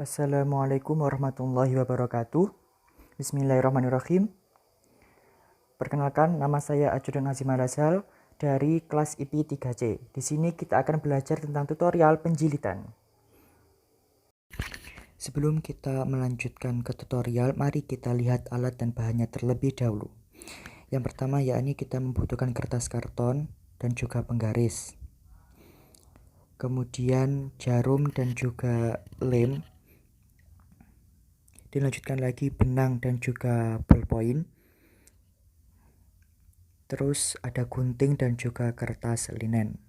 Assalamualaikum warahmatullahi wabarakatuh. Bismillahirrahmanirrahim. Perkenalkan, nama saya Ajudan Hazim Al-Azhal dari kelas IP 3C. Di sini kita akan belajar tentang tutorial penjilitan. Sebelum kita melanjutkan ke tutorial, mari kita lihat alat dan bahannya terlebih dahulu. Yang pertama yakni kita membutuhkan kertas karton dan juga penggaris. Kemudian jarum dan juga lem. Dilanjutkan lagi benang dan juga ballpoint. Terus ada gunting dan juga kertas linen.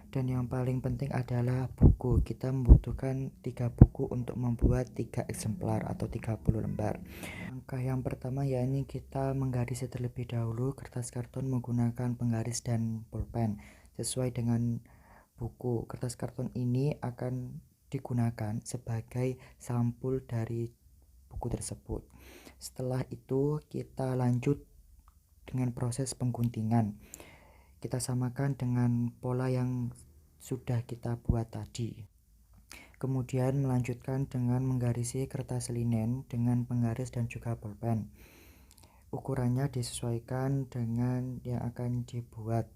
Dan yang paling penting adalah buku. Kita membutuhkan 3 buku untuk membuat 3 eksemplar atau 30 lembar. Langkah yang pertama yakni kita menggaris terlebih dahulu kertas karton menggunakan penggaris dan pulpen sesuai dengan buku. Kertas karton ini akan digunakan sebagai sampul dari buku tersebut. Setelah itu kita lanjut dengan proses pengguntingan. Kita samakan dengan pola yang sudah kita buat tadi. Kemudian melanjutkan dengan menggarisi kertas linen dengan penggaris dan juga pulpen. Ukurannya disesuaikan dengan yang akan dibuat.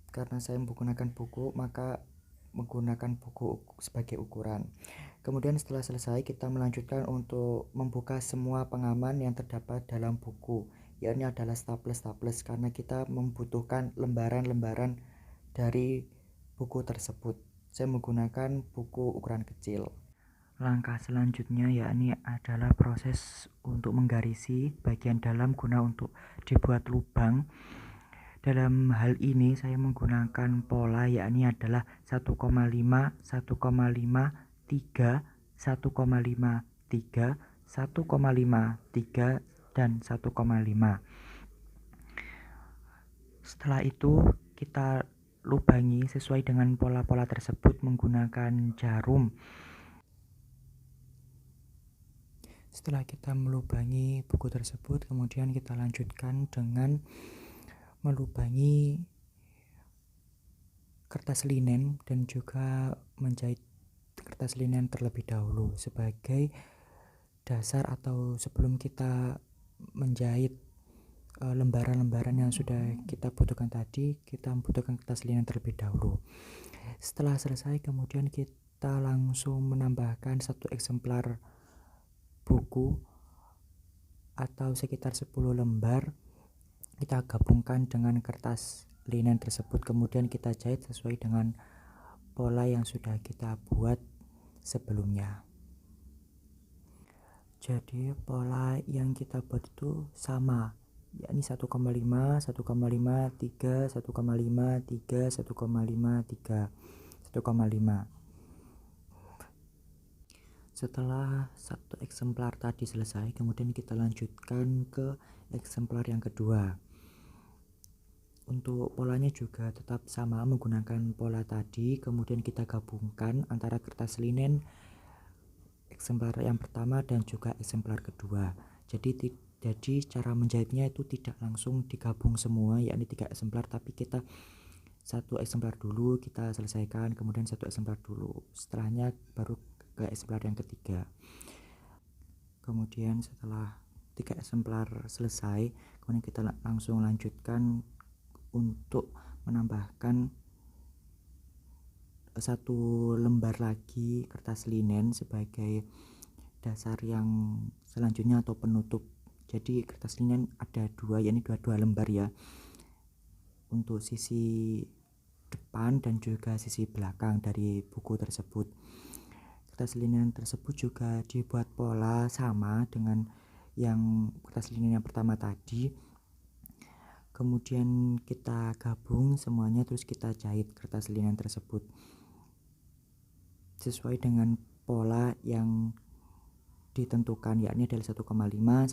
Karena saya menggunakan buku, maka menggunakan buku sebagai ukuran. Kemudian setelah selesai kita melanjutkan untuk membuka semua pengaman yang terdapat dalam buku, yakni adalah staples karena kita membutuhkan lembaran-lembaran dari buku tersebut. Saya menggunakan buku ukuran kecil. Langkah selanjutnya yakni adalah proses untuk menggarisi bagian dalam guna untuk dibuat lubang. Dalam hal ini saya menggunakan pola yakni adalah 1,5, 1,5, 3, 1,5, 3, 1,5, 3, dan 1,5. Setelah itu kita lubangi sesuai dengan pola-pola tersebut menggunakan jarum. Setelah kita melubangi buku tersebut, kemudian kita lanjutkan dengan melubangi kertas linen dan juga menjahit kertas linen terlebih dahulu sebagai dasar atau sebelum kita menjahit lembaran-lembaran yang sudah kita butuhkan tadi, kita membutuhkan kertas linen terlebih dahulu. Setelah selesai, kemudian kita langsung menambahkan 1 eksemplar buku atau sekitar 10 lembar. Kita gabungkan dengan kertas linen tersebut, kemudian kita jahit sesuai dengan pola yang sudah kita buat sebelumnya. Jadi pola yang kita buat itu sama, yakni 1,5, 1,5, 3, 1,5, 3, 1,5, 3, 1,5. Setelah 1 eksemplar tadi selesai, kemudian kita lanjutkan ke eksemplar yang kedua. Untuk polanya juga tetap sama, menggunakan pola tadi, kemudian kita gabungkan antara kertas linen eksemplar yang pertama dan juga eksemplar kedua. Jadi cara menjahitnya itu tidak langsung digabung semua, yakni 3 eksemplar, tapi kita 1 eksemplar dulu kita selesaikan, kemudian 1 eksemplar dulu, setelahnya baru ke eksemplar yang ketiga. Kemudian setelah 3 eksemplar selesai, kemudian kita langsung lanjutkan untuk menambahkan 1 lembar lagi kertas linen sebagai dasar yang selanjutnya atau penutup. Jadi kertas linen ada 2, yakni 2 lembar ya, untuk sisi depan dan juga sisi belakang dari buku tersebut. Kertas linen tersebut juga dibuat pola sama dengan yang kertas linen yang pertama tadi. Kemudian kita gabung semuanya, terus kita jahit kertas linen tersebut sesuai dengan pola yang ditentukan, yakni adalah 1,5, 1,5,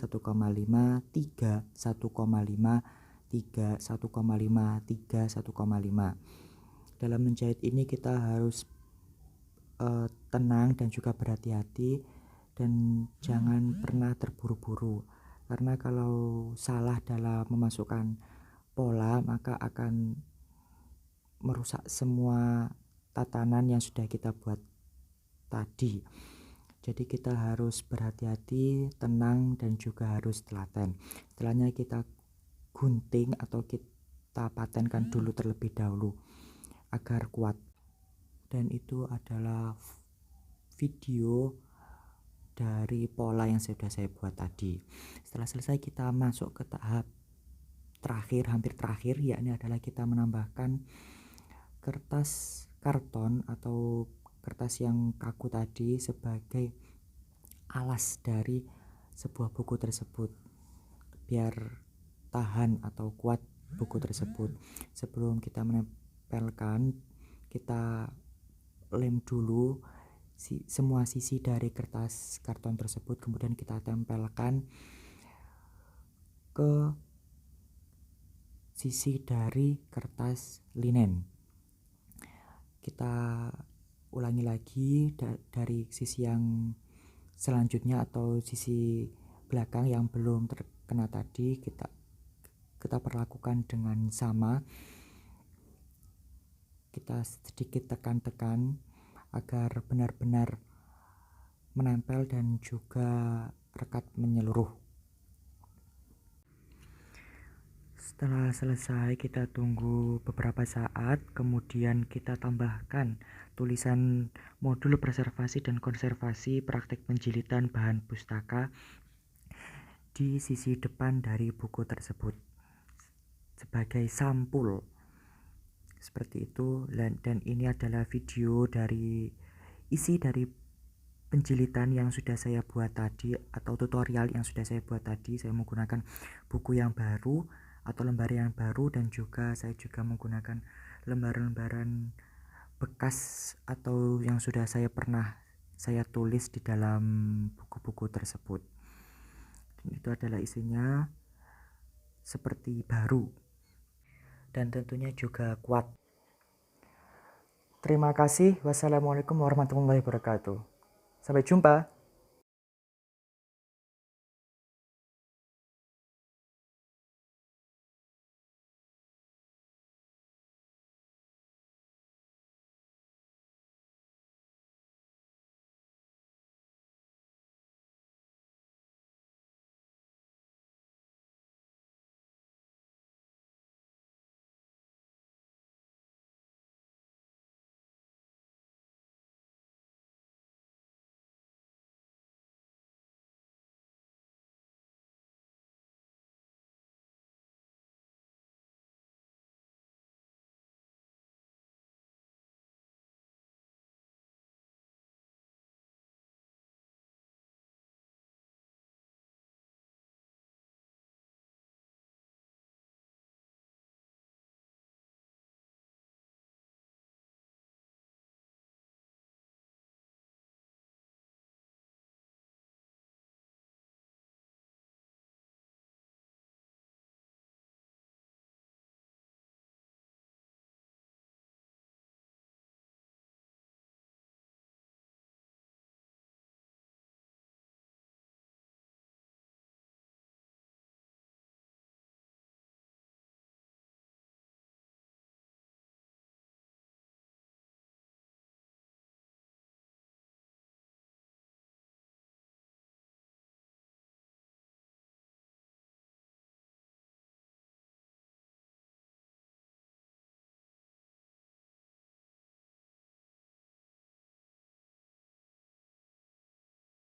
3, 1,5, 3, 1,5, 3, 1,5. Dalam menjahit ini kita harus tenang dan juga berhati-hati dan jangan pernah terburu-buru, karena kalau salah dalam memasukkan pola maka akan merusak semua tatanan yang sudah kita buat tadi. Jadi kita harus berhati-hati, tenang, dan juga harus telaten. Setelahnya kita gunting atau kita patenkan dulu terlebih dahulu agar kuat. Dan itu adalah video dari pola yang sudah saya buat tadi. Setelah selesai kita masuk ke tahap terakhir, hampir terakhir, yakni adalah kita menambahkan kertas karton atau kertas yang kaku tadi sebagai alas dari sebuah buku tersebut biar tahan atau kuat buku tersebut. Sebelum kita menempelkan, kita lem dulu semua sisi dari kertas karton tersebut, kemudian kita tempelkan ke sisi dari kertas linen. Kita ulangi lagi dari sisi yang selanjutnya atau sisi belakang yang belum terkena tadi, kita perlakukan dengan sama. Kita sedikit tekan-tekan agar benar-benar menempel dan juga rekat menyeluruh. Setelah selesai kita tunggu beberapa saat, kemudian kita tambahkan tulisan modul preservasi dan konservasi praktik penjilitan bahan pustaka di sisi depan dari buku tersebut sebagai sampul. Seperti itu, dan ini adalah video dari isi dari penjilitan yang sudah saya buat tadi atau tutorial yang sudah saya buat tadi. Saya menggunakan buku yang baru atau lembar yang baru, dan juga saya juga menggunakan lembaran-lembaran bekas atau yang sudah saya tulis di dalam buku-buku tersebut. Dan itu adalah isinya seperti baru dan tentunya juga kuat. Terima kasih. Wassalamualaikum warahmatullahi wabarakatuh. Sampai jumpa.